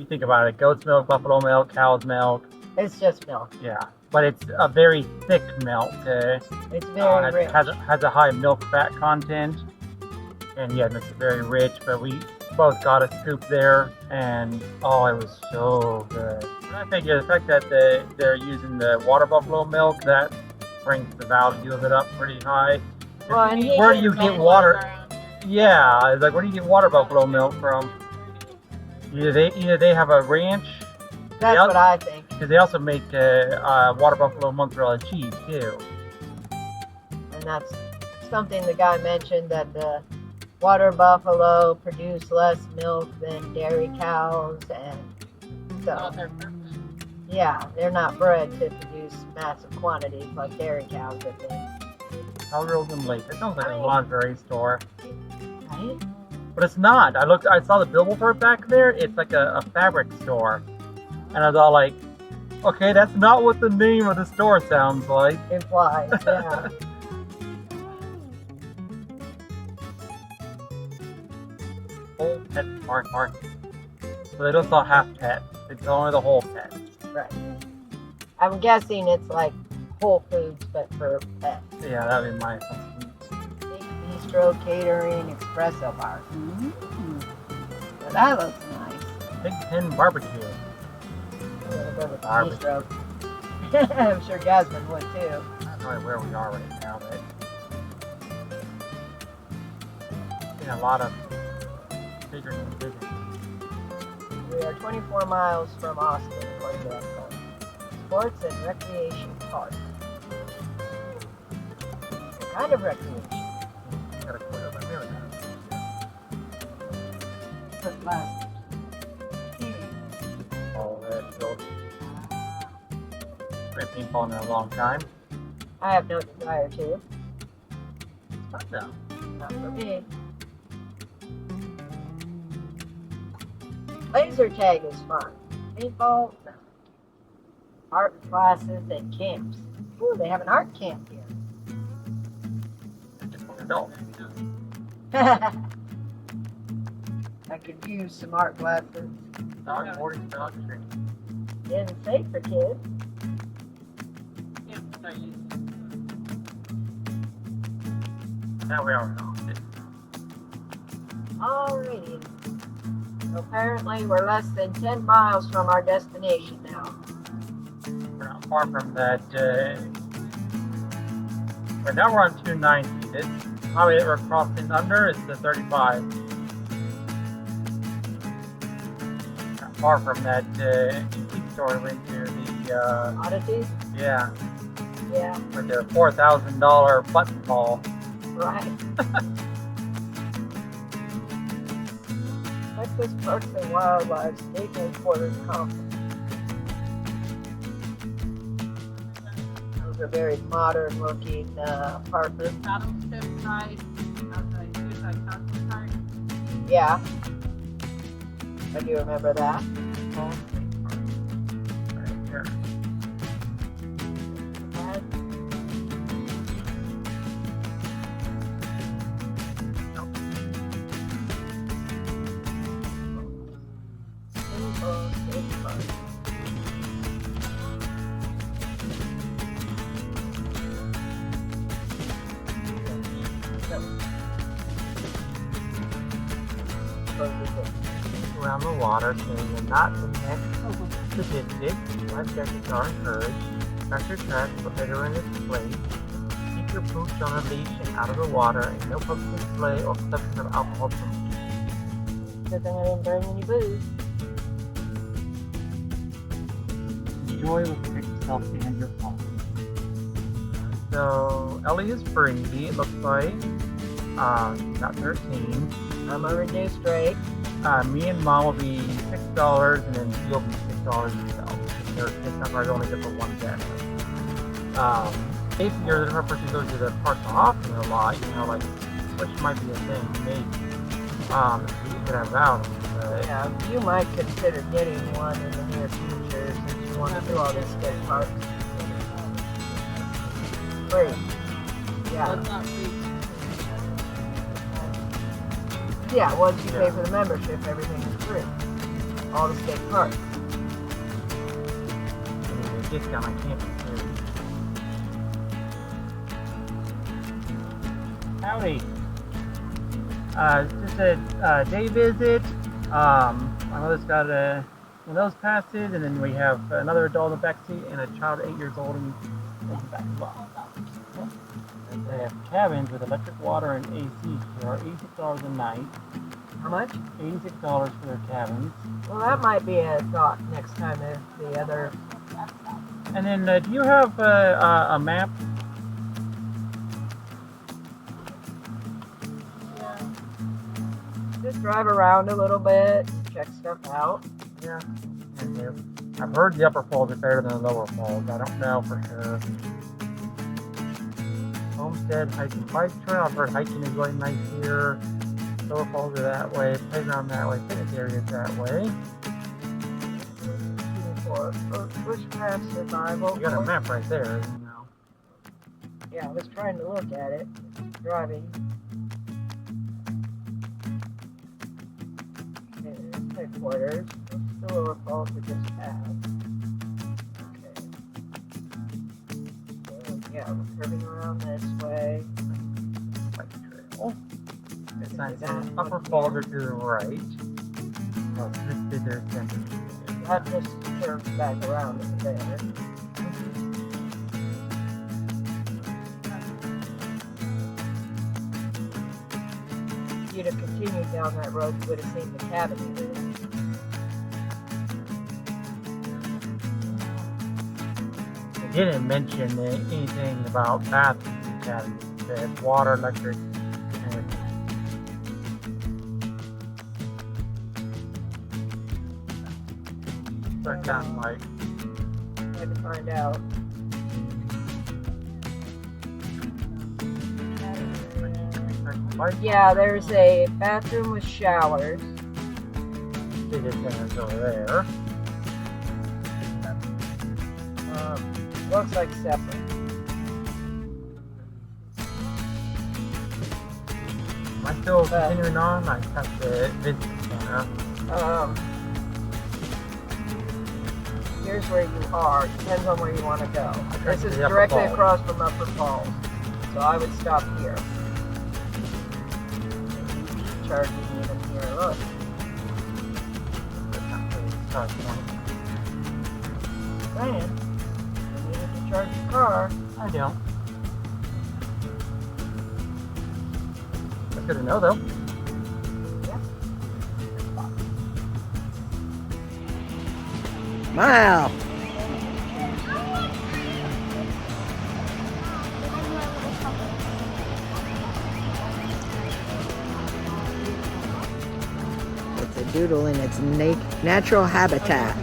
think about it, goat's milk, buffalo milk, cow's milk. It's just milk. Yeah, but it's a very thick milk. It's very rich. It has a high milk fat content, and yeah, it's very rich. But we both got a scoop there, and oh, it was so good. And I think the fact that they're using the water buffalo milk, that brings the value of it up pretty high. Well, and where do you get water? Yeah, it's like, where do you get water buffalo milk from? Either they have a ranch. That's what I think. Because they also make water buffalo mozzarella cheese too. And that's something the guy mentioned, that the water buffalo produce less milk than dairy cows, and so yeah, they're not bred to produce massive quantities like dairy cows, I think. I'll roll them late. It sounds like a lingerie store. Right? But it's not. I saw the billboard for it back there. It's like a fabric store. And I was all like, okay, that's not what the name of the store sounds like. Implies, yeah. Whole pet market. So they don't sell half pets. It's only the whole pet. Right. I'm guessing it's like Whole Foods, but for pets. Yeah, that'd be my assumption. Big Bistro Catering Espresso Bar. Well, that looks nice. Big Ten Barbecue. I'm gonna go with the bistro. I'm sure Jasmine would too. I don't know where we are right now, but a lot of bigger and bigger. We are 24 miles from Austin, according to that phone. Sports and Recreation Park. What kind of recreation? Gotta quit over here now. But last. Oh, that's good. I've been paintballing in a long time. I have no desire to. Not now. Not for me. Laser tag is fun. Paintball, no. Art classes and camps. Ooh, they have an art camp here. No. I could use some art classes. Dog boarding, dog training. Getting safe for kids. Now we are now. Alrighty. So apparently we're less than 10 miles from our destination now. We're not far from that. Right now we're on 290. This highway that we're crossing under is the 35. Not far from that antique store we went to. The Oddities? yeah, Yeah, with their $4,000 button ball. right. Texas Parks and Wildlife State Headquarters Conference. Those are very modern looking apartments. Battleship side, outside suicide costume park. Yeah, I do remember that. Right here. Around the water, saying you're not the next statistics. Life jackets are encouraged. Track your tracks, but better in its place. Keep your poops on a leash and out of the water, and no public display or consumption of alcohol from you. Good thing I didn't bring any booze. Enjoy with the yourself and your phone. So Ellie is free, it looks like. Not 13. I'm a reduced rate. Me and Mom will be $6, and then you'll be $6 yourself. Their discount card is only good for one guest. If you're the person who goes to the park often a lot, like, which might be a thing, maybe. You could have out. Yeah, you might consider getting one in the near future since you want to do all these skate parks. Free. Yeah. That's not free. Yeah, once you pay for the membership, everything is free. all the state parks. And you get a discount on camping too. Howdy. Just a day visit. My mother's got one of those passes, and then we have another adult in the back seat and a child 8 years old in the back as well. And they have cabins with electric water and AC for $86 a night. How much? $86 for their cabins. Well, that might be a thought next time if the other. And then, do you have a map? Just drive around a little bit, check stuff out. Yeah. I've heard the upper falls are better than the lower falls. I don't know for sure. Homestead hiking bike trail. I've heard hiking is really nice here. Lower falls are that way. Playground that way. Fitness area that way. Bushcraft survival. You got a map right there. You know. Yeah, I was trying to look at it. Driving. Headquarters. The lower falls we just passed. Okay. So, yeah, we're curving around this way. Bike trail. It's nice. Upper falls are to the right. Well, this is their center. That just curves back around there. If you'd have continued down that road, you would have seen the cabin you live in. They didn't mention anything about bathrooms in the cabin. They had water, electric, and that kind of like. I had to find out. Yeah, there's a bathroom with showers. Visitor centers over there. Looks like separate. Am I still continuing on? I have to visit center. Here's where you are. Depends on where you want to go. This is the Upper directly Falls. across from Upper Falls. So I would stop here. Charging even here. Look. That's not really the start point. Man, you needed to charge your car. I don't. That's good to know, though. Yeah. Wow. It's a doodle in its natural habitat.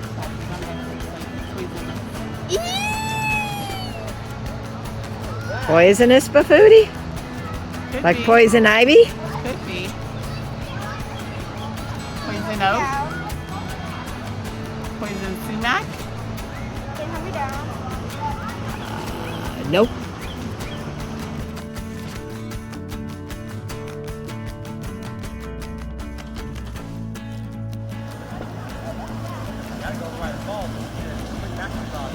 Poisonous bafooty? Could Like be. poison ivy? Could be. Poison oak? Poison sumac? Nope. Gotta go by the falls. Quick backwards on.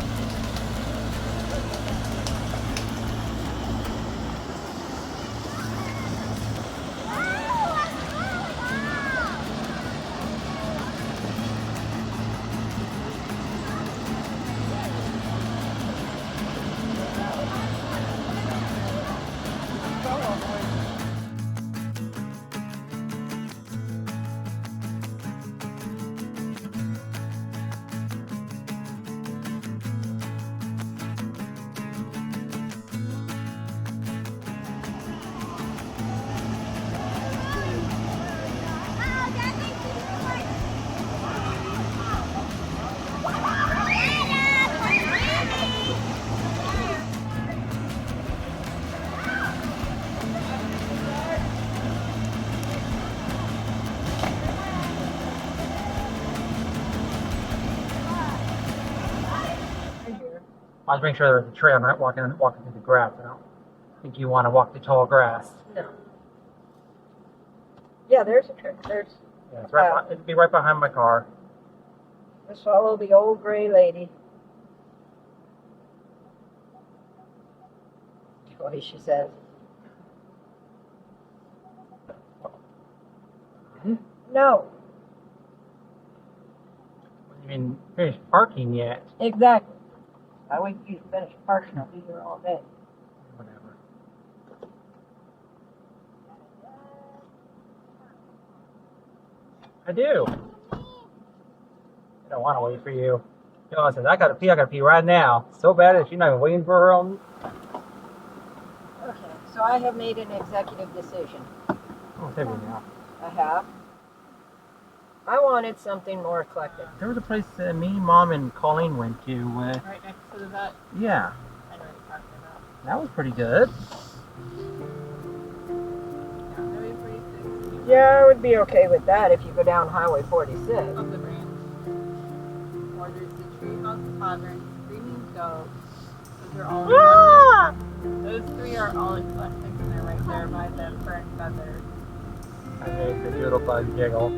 I was making sure there was a trail. I'm not walking through the grass. I don't think you want to walk the tall grass. Yeah, there's a trick. There's Yeah, it's right. It'd be right behind my car. Just follow the old gray lady. What she says. No. You mean finish parking yet? Exactly. I wait for you to finish parking. I'll be here all day. Whatever. I do. I don't want to wait for you. Joe says, I gotta pee right now. So bad that you're not even waiting for her on. Okay, so I have made an executive decision. Oh, there we go. I have. I wanted something more eclectic. There was a place that me, Mom, and Colleen went to. Right next to the vet. Yeah, I know what you're talking about. that was pretty good. Yeah, maybe 46. Yeah, I would be okay with that if you go down Highway 46. Of the branch. Or there's the Treehouse Tavern, Screaming Goat. Those are all in Ah! one. Those three are all eclectic and they're right there by the Burnt Feather. I made the doodle bug giggle.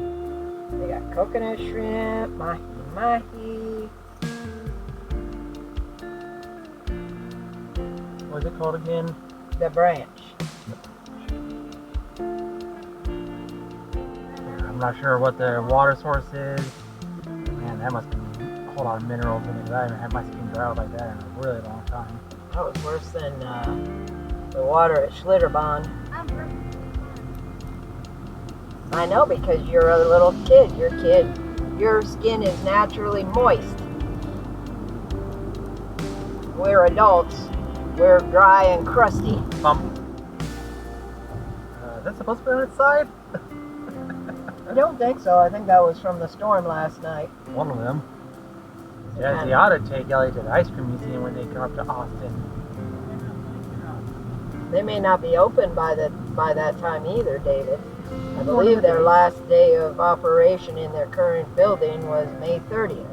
They got coconut shrimp, mahi-mahi. What's it called again? The Branch. Yeah, I'm not sure what the water source is. Man, that must be a whole lot of minerals in it. I haven't had my skin dry out like that in a really long time. That was worse than the water at Schlitterbahn. I know, because you're a little kid. Your skin is naturally moist. We're adults. We're dry and crusty. That's supposed to be on its side? I don't think so. I think that was from the storm last night. One of them. Yeah, they ought to take Ellie to the ice cream museum when they come up to Austin. They may not be open by that time either, David. I believe their last day of operation in their current building was May 30th.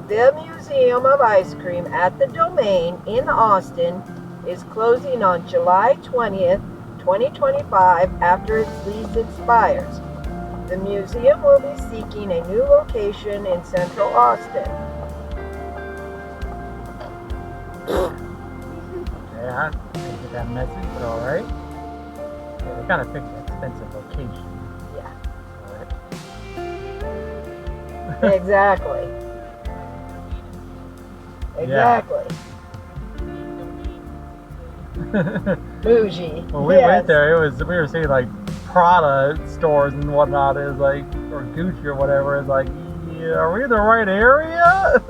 The Museum of Ice Cream at the Domain in Austin is closing on July 20th, 2025 after its lease expires. The museum will be seeking a new location in central Austin. Okay, I didn't get that message, but alright. Yeah, they kind of picked an expensive location. Yeah. Alright. Exactly. Exactly. Bougie. When we went there, we were seeing like Prada stores and whatnot. It was like, or Gucci or whatever. It's like, yeah, are we in the right area?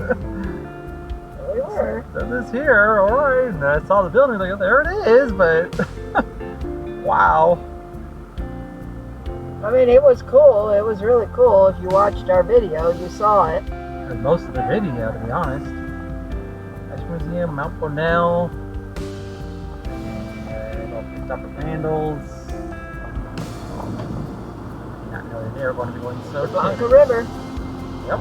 We were. So this here, alright. And I saw the building, like, there it is, but wow. I mean, it was cool. It was really cool. If you watched our video, you saw it. And most of the video, to be honest. Ice Cream Museum, Mount Cornell. Upper Vandals. Not know that they're going to be going so Blanca River. Yep.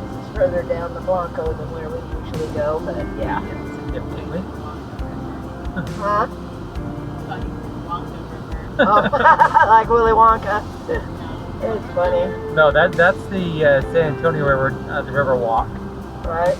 This is further down the Blanco than where we usually go, but yeah. Significantly. Huh? Wonka River. Oh, like Willy Wonka. It's funny, No, that's the San Antonio River, the River Walk. right?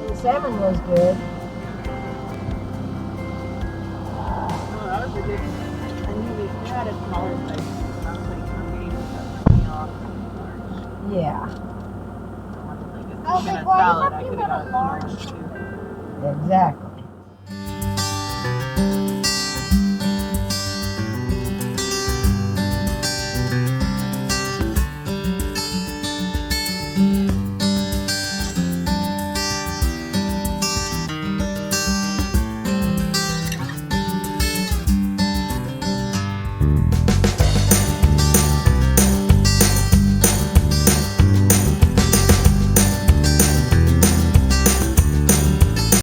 The salmon was good. Well, that was a good one. I knew we had a smaller size, but I was like, okay, that's me off large. Yeah, Like, if I'm gonna salad, I could have got a large too. exactly.